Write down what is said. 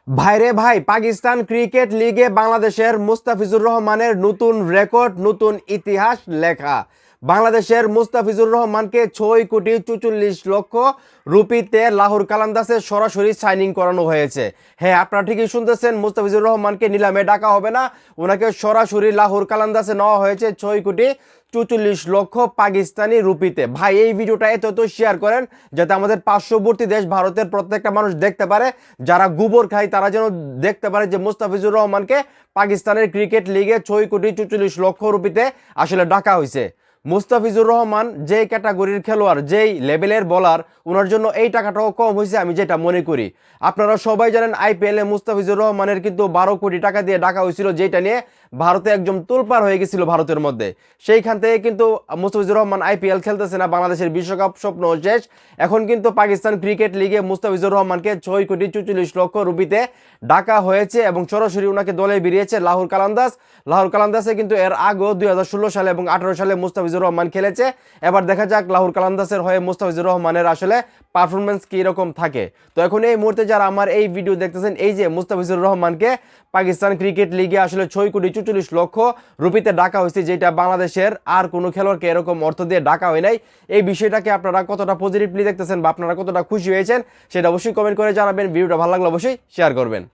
ভাইরে ভাই, পাকিস্তান ক্রিকেট লিগে বাংলাদেশের মুস্তাফিজুর রহমানের নতুন রেকর্ড, নতুন ইতিহাস লেখা। বাংলাদেশের মুস্তাফিজুর রহমানকে 6,44,00,000 রুপিতে লাহোর কালান্দাসে সরাসরি সাইনিং করানো হয়েছে। হ্যাঁ, আপনারা ঠিকই শুনতেছেন, মুস্তাফিজুর রহমানকে নিলামে ডাকা হবে না, ওনাকে সরাসরি লাহোর কালান্দাসে নেওয়া হয়েছে 6,44,00,000 পাকিস্তানি রুপিতে। ভাই, এই ভিডিওটা এত শেয়ার করেন যাতে আমাদের পার্শ্ববর্তী দেশ ভারতের প্রত্যেকটা মানুষ দেখতে পারে, যারা গোবর খায় তারা যেন দেখতে পারে যে মুস্তাফিজুর রহমানকে পাকিস্তানের ক্রিকেট লিগে 6,44,00,000 রুপিতে আসলে ডাকা হয়েছে। মুস্তাফিজুর রহমান যেই ক্যাটাগরির খেলোয়াড়, যেই লেভেলের বলার, ওনার জন্য এই টাকাটাও কম হয়েছে আমি যেটা মনে করি। আপনারা সবাই জানেন আইপিএলে মুস্তাফিজুর রহমানের কিন্তু 12 কোটি টাকা দিয়ে ডাকা হয়েছিল, যেটা নিয়ে ভারতে একদম তোলপাড় হয়ে গেছিল ভারতের মধ্যে। সেইখান থেকে কিন্তু মুস্তাফিজুর রহমান আইপিএল খেলতেছে না, বাংলাদেশের বিশ্বকাপ স্বপ্ন শেষ। এখন কিন্তু পাকিস্তান ক্রিকেট লিগে মুস্তাফিজুর রহমানকে 6,44,00,000 রুপিতে ডাকা হয়েছে এবং সরাসরি ওনাকে দলে বেরিয়েছে লাহোর কালান্দাস। লাহোর কালান্দাসে কিন্তু এর আগেও 2016 সালে এবং 18 সালে মুস্তাফিজুর রহমান খেলেছে। এবার দেখা যাক লাহোর কালান্দাসের হয়ে মুস্তাফিজুর রহমানের আসলে পারফরমেন্স কি রকম থাকে। তো এখন এই মুহূর্তে যারা আমার এই ভিডিও দেখতেছেন, এই যে মুস্তাফিজুর রহমানকে পাকিস্তান ক্রিকেট লিগে আসলে 6,44,00,000 রুপিতে ডাকা হয়েছে, যেটা বাংলাদেশের আর কোনো খেলোয়াড়কে এরকম অর্থ দিয়ে ডাকা হয় নাই। এই বিষয়টাকে আপনারা কতটা পজিটিভলি দেখতেছেন বা আপনারা কতটা খুশি হয়েছেন সেটা অবশ্যই কমেন্ট করে জানাবেন। ভিডিওটা ভালো লাগলে অবশ্যই শেয়ার করবেন।